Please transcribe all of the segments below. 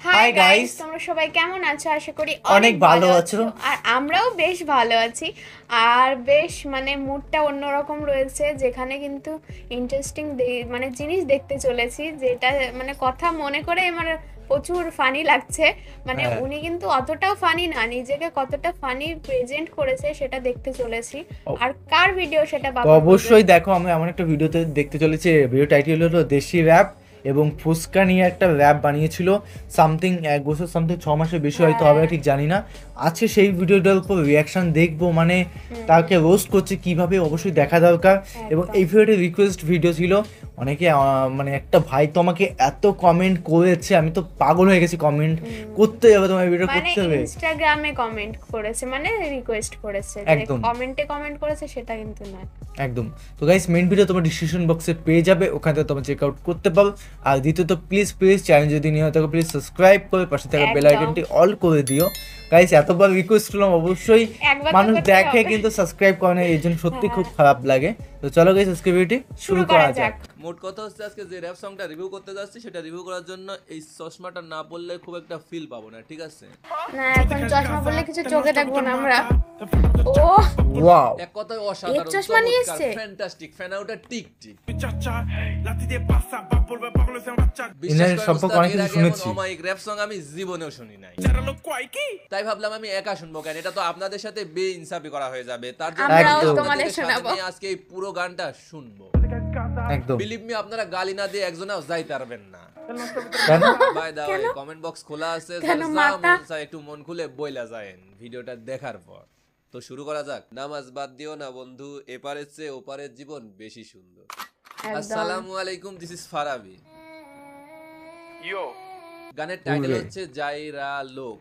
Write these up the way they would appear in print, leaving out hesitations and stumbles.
Hi guys, তোমরা সবাই কেমন আছো? আশা করি অনেক ভালো আছো। আর আমরাও বেশ ভালো আছি। আর বেশ মানে মুডটা অন্যরকম রয়েছে, যেখানে কিন্তু ইন্টারেস্টিং মানে জিনিস দেখতে চলেছি, যেটা মানে কথা মনে করে আমার প্রচুর ফানি লাগছে। মানে হ্যাঁ। উনি কিন্তু অতটাও ফানি না, নিজেকে কতটা ফানি প্রেজেন্ট করেছে সেটা দেখতে চলেছি। আর কার ভিডিও সেটা তো বাবা অবশ্যই দেখো, আমি এমন একটা ভিডিওতে দেখতে চলেছি। ভিডিও টাইটেল হলো দেশি র্যাপ, এবং ফুচকা নিয়ে একটা র্যাপ বানিয়েছিল। সামথিং 1 বছর, সামথিং 6 মাসের বেশি হয়তো হবে, ঠিক জানি না। আছে সেই ভিডিওটার উপর রিয়াকশন দেখবো, মানে তাকে রোস্ট করছে কিভাবে, অবশ্যই দেখা দরকার। এবং এই ভিডিওটা রিকোয়েস্ট ভিডিও ছিল। অনেকে মানে একটা ভাই তো আমাকে এত কমেন্ট করেছে, আমি তো পাগল হয়ে গেছি। কমেন্ট করতে যাবে, তোমার ভিডিও মানে করতে হবে। ইনস্টাগ্রামে কমেন্ট করেছে, মানে রিকোয়েস্ট করেছে, যে একদম। কমেন্টে কমেন্ট করেছে সেটা কিন্তু নয়। একদম। তো গাইস, মেইন ভিডিও তোমার ডিসক্রিপশন বক্সে পেয়ে যাবে, ওখান থেকে তোমরা চেক আউট করতে পারো। আর দ্বিতীয়ত প্লিজ চ্যানেল যদি নিয়ে থাকো প্লিজ সাবস্ক্রাইব করে পাশে থাকা বেল আইকনটি অল করে দিও। গাইস, এতবার রিকোয়েস্ট করলাম, অবশ্যই একবার তো মানুষ করতে দেখে হবে। কিন্তু সাবস্ক্রাইব করে না, এই জন্য সত্যি খুব খারাপ লাগে। তো চলো গাইস, আজকে ভিডিওটি শুরু করা যাক। মোট কথা হচ্ছে, আজকে যে র্যাপ সংটা রিভিউ করতে যাচ্ছি সেটা রিভিউ করার জন্য এই চশমাটা না পড়লে খুব একটা ফিল পাবো না, ঠিক আছে? না, এখন চশমা পরলে কিছু চোখে দেখবো না আমরা। ও ওয়াও, এক কথায় অসাধারণ, চশমা নিয়ে এসছে? Fantastic, fan outer tick tick. এনার সম্পর্কে অনেক কিছু শুনেছি। অমায়িক র্যাপ সং আমি জীবনেও শুনি নাই, তাই ভাবলাম আমি একা শুনবো কেন, এটা তো আপনাদের সাথে বেইনসাফি করা হয়ে যাবে। তার জন্য আমরাও আমি তোমাদের আপনাদের সাথে শোনাবো। নিয়ে আজকে এই পুরো গানটা শুনবো। একদম। বিলিভ মি, আপনারা গালি না দিয়ে একজনও যাইতে পারবেন না। কেন? By the way, comment box খোলা আছে, কেন যা মাথা? মন চায় একটু মন খুলে বইলা যায়েন ভিডিওটা দেখার পর। তো শুরু করা যাক। নামাজ বাদ দিও না বন্ধু, এপারের চেয়ে ওপারের জীবন বেশি সুন্দর। আসসালামু আলাইকুম, দিস ইজ ফারাবি। গানের টাইটেল হচ্ছে জাইরা লোক।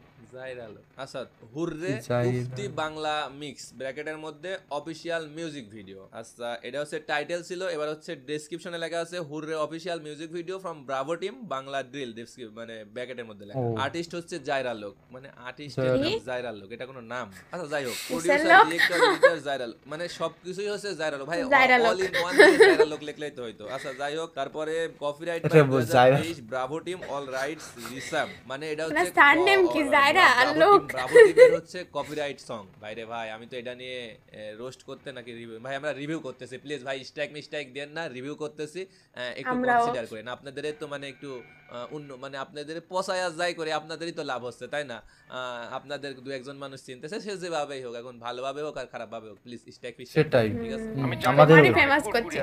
আচ্ছা, হুররে মুফতি বাংলা মিক্স ব্র্যাকেটের মধ্যে অফিশিয়াল মিউজিক ভিডিও। আচ্ছা, এটা হচ্ছে টাইটেল ছিল। এবার হচ্ছে ডেসক্রিপশনে লেখা আছে hurray official music video from Bravo team Bangla drill, মানে ব্র্যাকেটের মধ্যে লেখা। আর্টিস্ট হচ্ছে জাইরা লোক, মানে আর্টিস্টের নাম জাইরা লোক, এটা কোনো নাম? আচ্ছা যাই হোক, প্রোডিউসার, ডিরেক্টর, এডিটর জাইরা লোক, মানে সবকিছুই হচ্ছে জাইরা লোক। ভাই অল ইন ওয়ান জাইরা লোক লিখলেই তো হইতো। আচ্ছা যাই হোক, তারপরে copyright by 2023 Bravo team, all rights reserve, মানে এটা হচ্ছে স্টার নেম কি জাইরা লোক? ব্রাভো টিমের হচ্ছে কপিরাইট সং। ভাইরে ভাই, আমি তো এটা নিয়ে রোস্ট করতে নাকি রিভিউ, ভাই আমরা রিভিউ করতেছি, প্লিজ ভাই স্ট্রাইক মিস্টেক দেন না, রিভিউ করতেছি, একটু কনসিডার করেন। আপনাদের তো মানে একটু মানে আপনাদের পচায়া যাই করে আপনাদেরই তো লাভ হচ্ছে, তাই না? আপনাদের দু একজন মানুষ চিনতেছে, সে যেভাবেই হোক, এখন ভালোভাবে হোক আর খারাপ ভাবে হোক, প্লিজ স্ট্রাইক মিস্টেক, সেটাই ঠিক আছে? আমাদের ফেমাস করছে।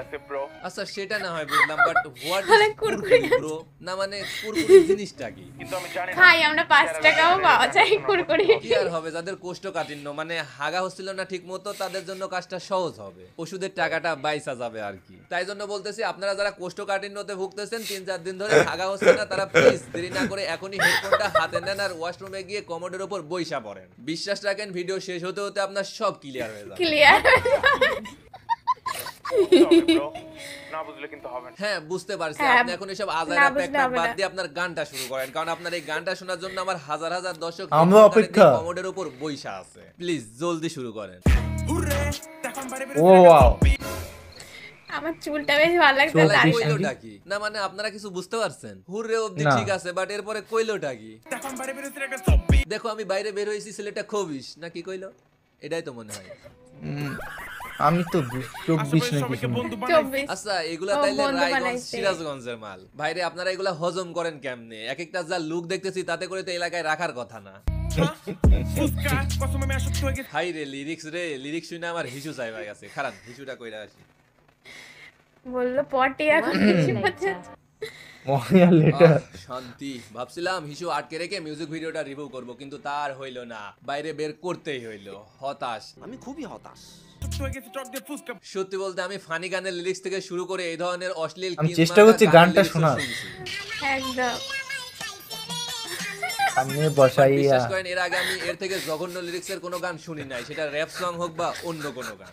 আচ্ছা সেটা না হয় বুঝলাম, but what is Kurkure bro? না মানে কুরকুরি জিনিসটা কি? খাই আমরা 5 টাকাও পাওয়া যায় কুরকুরি। কি আর হবে, যাদের কোষ্ঠকাঠিন্য মানে হাগা হচ্ছিল না ঠিক মতো, তাদের জন্য কাজটা সহজ হবে, ওষুধের টাকাটা বাইসা যাবে আর কি। তাই জন্য বলতেছি, আপনারা যারা কোষ্ঠকাঠিন্যতে ভুগতেছেন, 3-4 দিন ধরে হাগা হচ্ছে না, তারা প্লিজ দেরি না করে এখনই হেডফোনটা হাতে নেন আর ওয়াশরুমে গিয়ে কমোডের উপর বইসা পড়েন। বিশ্বাস রাখেন, ভিডিও শেষ হতে হতে আপনার সব ক্লিয়ার হয়ে যাবে। ক্লিয়ার। হ্যাঁ বুঝতে পারছি, হ্যাঁ, আপনি এখন এসব আজাইরা না বুঝলে প্যাকপ্যাক হবে বাদ না। দিয়ে আপনার গানটা শুরু করেন, কারণ আপনার এই গানটা শোনার জন্য আমার হাজার হাজার দর্শক আমরা অপেক্ষা। কমোডের উপর বইসা আছে। প্লিজ জলদি শুরু করেন। ও ওয়াও, আমার চুলটা বেশ ভালো লাগছে চুল তার বেশ- সাথে। কইলোটা কি? না মানে আপনারা কিছু বুঝতে পারছেন? হুররে অবধি না। ঠিক আছে, বাট এরপরে কইলোটা কি? দেখো আমি বাইরে বের হইছি, ছেলেটা খবিস না কি কইলো? এটাই তো মনে হয়। আমি তো 24 নাকি শুনি। 24 আচ্ছা এগুলা ও, তাইলে বন্ধু রায়গঞ্জ বানাইছে। সিরাজগঞ্জের মাল। ভাইরে আপনারা এগুলা হজম করেন কেমনে? এক একটা যা লুক দেখতেছি তাতে করে তো এলাকায় রাখার কথা না। হাই রে লিরিক্স, রে লিরিক্স শুনে আমার হিসু চাই ভাই আছে। খারাপ হিসুটা কইরা আসি। বললো পটি এখন বেশি পাচ্ছে। মহিয়ার লেটার। শান্তি, ভাবছিলাম হিসু আটকে রেখে মিউজিক ভিডিওটা রিভিউ করব, কিন্তু তার হইল না, বাইরে বের করতেই হইলো। হতাশ, আমি খুবই হতাশ। সত্যি বলতে আমি ফানি গানের লিরিক্স থেকে শুরু করে এই ধরনের অশ্লীল আমি কিংবা চেষ্টা করছি গানের গানটা lyrics ও শোনার। শুনছি। একদম। সামনে বসাইয়া বিশ্বাস করেন, এর আগে আমি এর থেকে জঘন্য লিরিক্সের কোনো গান শুনি নাই, সেটা র্যাপ সং হোক বা অন্য কোনো গান।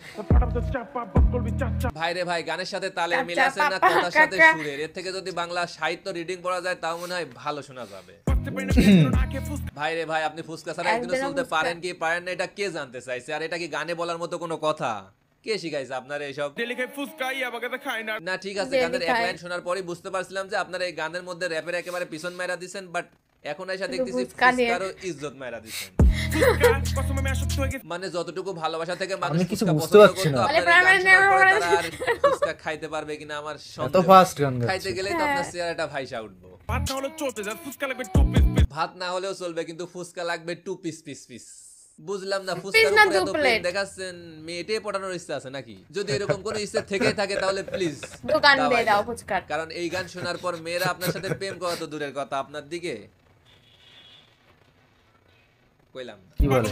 ভাই রে ভাই, গানের সাথে তালের মিল আছে না, কথার সাথে সুরের, এর থেকে যদি বাংলা সাহিত্য রিডিং পড়া যায় তাও মনে হয় ভালো শোনা যাবে। ভাই রে ভাই, আপনি ফুসকা ছাড়া একদিনও একদিনও চলতে ফুসকা। পারেন কি পারেন না, এটা কে জানতে চাইছে? আর এটা কি গানে বলার মতো কোনো কথা? কে শিখাইছে আপনার এইসব? না ঠিক আছে, Daily গানের এক খায়। লাইন শোনার পরেই বুঝতে পারছিলাম যে আপনারা এই গানের মধ্যে র্যাপের একেবারে পিছন মেরা দিছেন, বাট এখন এসে শুধু দেখতেছি ফুচকা নিয়ে। ফুচকারও ইজ্জত মাইরা দিছেন। মানে যতটুকু ভালোবাসা থেকে মানুষ আমি কিছু ফুচকা বুঝতে পছন্দ পারছি করতো, না। আপনার এই গান শোনার পরে তারা আর ফুচকা খাইতে পারবে কিনা আমার এত সন্দেহ। ফাস্ট গান খাইতে গাচ্ছে। গেলেই তো আপনার চেহারাটা ভাইসা উঠবো। ভাত না হলেও চলবে, কিন্তু ফুচকা লাগবে 2 পিস পিস পিস। বুঝলাম না, ফুচকার না উপরে এত 2 প্রেম প্লেট। দেখাচ্ছেন, মেয়েটে পটানোর ইচ্ছা আছে নাকি? যদি এরকম কোনো ইচ্ছা থেকে থাকে তাহলে প্লিজ দোকান দিয়ে দাও ফুচকার। কারণ এই গান শোনার পর মেয়েরা আপনার সাথে প্রেম করা তো দূরের কথা, আপনার দিকে কইলাম না। কি বলে?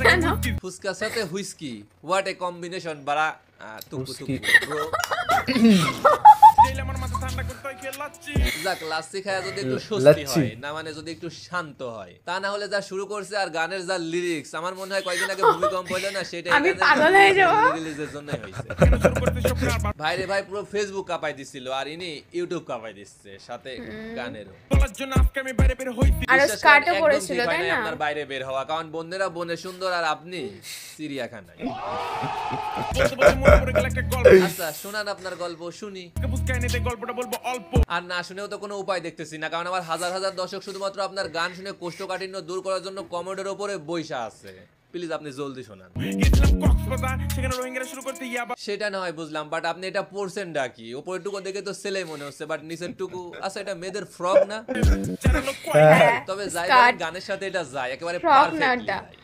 কেন? ফুচকার সাথে হুইস্কি, হোয়াট এ কম্বিনেশন বাড়া। তুকু হুইস্কি। তুকু ব্রো। যাক, লাচ্ছি খায় যদি একটু স্বস্তি লাচ্ছি। হয়, না মানে যদি একটু শান্ত হয়। তা না হলে যা শুরু করছে আর গানের যা লিরিক্স, আমার মনে হয় কয়েকদিন আগে ভূমিকম্প হইলো না, সেটা আমি পাগল হয়ে যাবো। রিলিজের জন্যই হইছে। ভাইরে ভাই পুরো ফেসবুক কাঁপাই দিছিল, আর ইনি ইউটিউব কাঁপাই দিচ্ছে, সাথে গানেরও। আর বিশ্বাস করেন, স্কার্টও একদম পরেছিল ঠিক হয় তাই নাই না? আপনার বাইরে বের হওয়া, কারণ বন্ধুরা বনে সুন্দর আর আপনি চিড়িয়াখানায়। আচ্ছা শোনান আপনার গল্প শুনি। আর না শুনেও তো কোনো উপায় দেখতেছি না, কারণ আমার হাজার হাজার দর্শক শুধুমাত্র আপনার গান শুনে কোষ্ঠকাঠিন্য দূর করার জন্য কমেন্টের উপরে বইসা আছে। প্লিজ আপনি জলদি শোনান। সেটা না হয় বুঝলাম, বাট আপনি এটা পড়ছেন ডাকি, উপরের টুকু দেখে তো ছেলে মনে হচ্ছে, বাট নিচের টুকু আচ্ছা এটা মেয়েদের ফ্রক না? হ্যাঁ, তবে যাই স্কার্ট। বলেন, গানের সাথে এটা যায় একেবারে ফ্রক না পারফেক্টলি ওটা। যায়।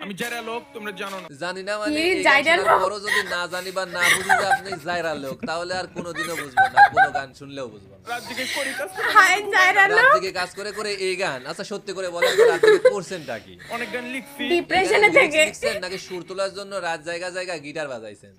আমি যারা লোক তোমরা জানো না। জানি না মানে কি এই গান জাইরা শোনার লোক? পরও যদি না জানি বা না বুঝি যে আপনি জায়রা লোক, তাহলে আর কোনোদিনও বুঝবো না, কোনো গান শুনলেও বুঝবো না। রাত জেগে করি কাজ, হাই জায়রা রাত লোক। থেকে কাজ করে করে এই গান, আচ্ছা সত্যি করে বলেন তো রাত থেকে করছেনটা কি? অনেক গান লিখছি। ডিপ্রেশনে থেকে। লিখছেন নাকি সুর তোলার জন্য রাত জায়গা জায়গা গিটার বাজাইছেন?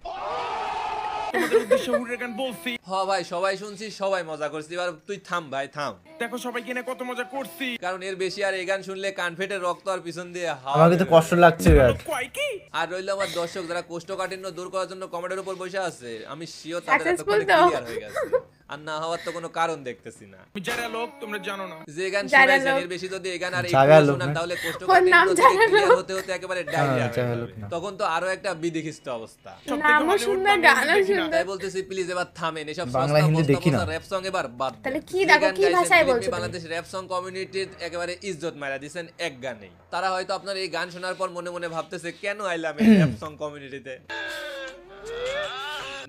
তোমাদের উদ্দেশ্যে হুরের গান বলছি। ভাই সবাই শুনছি, সবাই মজা করছি, এবার তুই থাম ভাই থাম, দেখো সবাই কিনে কত মজা করছি। কারণ এর বেশি আর এই গান শুনলে কান ফেটে রক্ত আর পিছন দিয়ে হাওয়া আমার কিন্তু বের কষ্ট হবে। লাগছে গাছ। কয় কি? আর রইল আমার দর্শক যারা কোষ্ঠকাঠিন্য দূর করার জন্য কমেন্টের উপর বসে আছে, আমি শিওর তাদের Successful এতক্ষণে তো। ক্লিয়ার হয়ে গেছে, আর না হওয়ার তো কোনো কারণ দেখতেছি না। আমি যারা লোক তোমরা জানো না। যে গান জায়রা শুনাইছেন লোক। এর বেশি যদি এই গান আর জায়রা একটু লোক শোনান, না? তাহলে ওর কোষ্ঠকাঠিন্য নাম থেকে জায়রা ক্লিয়ার লোক। হতে হতে একেবারে ডায়রিয়া হয়ে জায়রা যাবে। লোক না। তখন তো আরো একটা বিধিখিষ্ট অবস্থা। নামও সুন্দর, গানও সুন্দর। তাই বলতেছি প্লিজ এবার থামেন, এসব বাংলা, হিন্দি দেখি না। র‍্যাপ সং এবার বাদ দেন। তাহলে কি যে দেখো, গান কি গাইছেন, ভাষায় ফিল্মি বলছো তুমি? বাংলাদেশ র‍্যাপ সং কমিউনিটির একেবারে ইজ্জত মারা দিবেন এক গানেই। তারা হয়তো আপনার এই গান শোনার পর মনে মনে ভাবতেছে কেন আইলাম এই র‍্যাপ সং কমিউনিটিতে।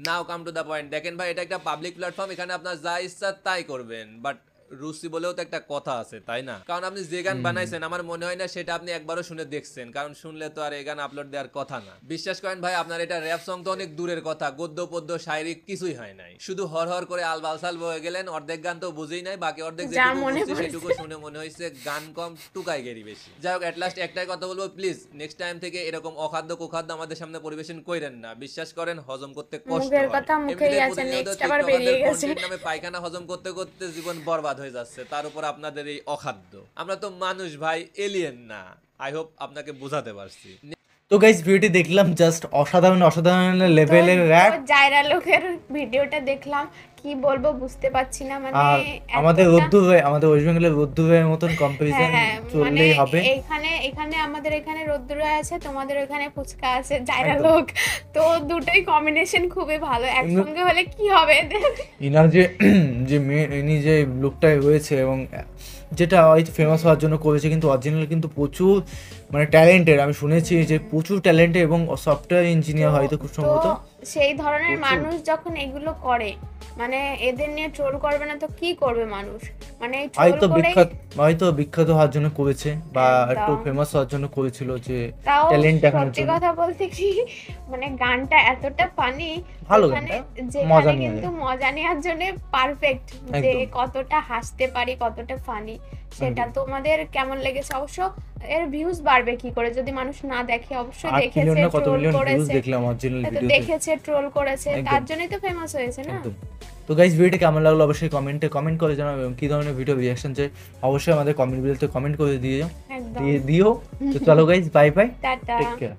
নাও কাম টু দা পয়েন্ট। দেখেন ভাই, এটা একটা পাবলিক প্ল্যাটফর্ম, এখানে আপনার যা ইচ্ছা তাই করবেন, বাট রুচি বলেও তো একটা কথা আছে তাই না? কারণ আপনি যে গান বানাইছেন আমার মনে হয় না সেটা আপনি একবারও শুনে দেখছেন, কারণ শুনলে তো আর এই গান আপলোড দেওয়ার কথা না। বিশ্বাস করেন ভাই, আপনার এটা র‍্যাপ সং তো অনেক দূরের কথা, গদ্য পদ্য শায়রি কিছুই হয় নাই, শুধু হর হর করে আলবালসাল বয়ে গেলেন, অর্ধেক গান তো বুঝেই নাই, বাকি অর্ধেক যা যেটুকু মনে বুঝছি পড়ছে। সেটুকু শুনে মনে হয়েছে গান কম টুকাই গেরি বেশি। যাই হোক, এট লাস্ট একটাই কথা বলবো, প্লিজ নেক্সট টাইম থেকে এরকম অখাদ্য কুখাদ্য আমাদের সামনে পরিবেশন করেন না, বিশ্বাস করেন হজম করতে কষ্ট মুখের হয়। কথা মুখেই এমনিতে আছে, প্রতিনিয়ত next আবার টিকটকারদের বেরিয়ে গেছে। content নামে পায়খানা হজম করতে করতে জীবন বরবাদ হয়ে যাচ্ছে, তার উপর আপনাদের এই অখাদ্য। আমরা তো মানুষ ভাই, এলিয়েন না। আই হোপ আপনাকে বোঝাতে পারছি। তো গাইস ভিডিওটি দেখলাম, জাস্ট অসাধারণ অসাধারণ লেভেলের র্যাপ। তো জায়রা লোকের ভিডিওটা দেখলাম, কি বলবো বুঝতে পারছি না, মানে আর আমাদের এতটা- রোদ্দুর ভাই, আমাদের ওয়েস্ট বেঙ্গলের রোদ্দুর ভাইয়ের মতন কম্পারিজন হ্যাঁ, চললেই হবে। এখানে আমাদের এখানে রোদ্দুর আছে, তোমাদের ওখানে ফুচকা আছে, জায়রা একদম। লোক, তো দুটোই কম্বিনেশন খুবই ভালো, একসঙ্গে হলে কি হবে এদের? ইনার যে যে ইনি যে লুকটা রয়েছে এবং যেটা হয়তো ফেমাস হওয়ার জন্য করেছে, কিন্তু অরিজিনাল কিন্তু প্রচুর মানে ট্যালেন্টেড। আমি শুনেছি যে প্রচুর ট্যালেন্টেড এবং সফটওয়্যার ইঞ্জিনিয়ার হয়তো খুব সম্ভবত। তো সেই ধরনের প্রচুর। মানুষ যখন এগুলো করে, মানে এদের নিয়ে ট্রোল করবে না তো কি করবে মানুষ? মানে এই ট্রোল হয়তো করে বিখ্যাত হওয়ার জন্য করেছে বা একদম। একটু ফেমাস হওয়ার জন্য করেছিল, যে তাও ট্যালেন্ট দেখানোর সত্যি জন্য। কথা বলতে কি, মানে গানটা এতটা ফানি, ভালো যেখানে গানটা, মজা নিয়ে কিন্তু মজা নেওয়ার জন্য পারফেক্ট, যে একদম। কতটা হাসতে পারি, কতটা ফানি, সেটা একদম। তোমাদের কেমন লেগেছে? অবশ্য এর ভিউজ বাড়বে কি করে যদি মানুষ না দেখে? অবশ্যই 8 দেখেছে, মিলিয়ন না কত ট্রোল মিলিয়ন ভিউজ করেছে, দেখলাম অরিজিনাল তো ভিডিওতে। দেখেছে, ট্রোল করেছে, একদম। তার জন্যই তো ফেমাস হয়েছে না? একদম। তো গাইস ভিডিওটি কেমন লাগলো অবশ্যই কমেন্ট করে জানাবে, এবং কি ধরনের ভিডিও রিঅ্যাকশন চাই অবশ্যই আমাদের কমেন্ট ভিডিওতে কমেন্ট করে দিও। একদম। তো চলো গাইস, বাই বাই, টাটা। Take care.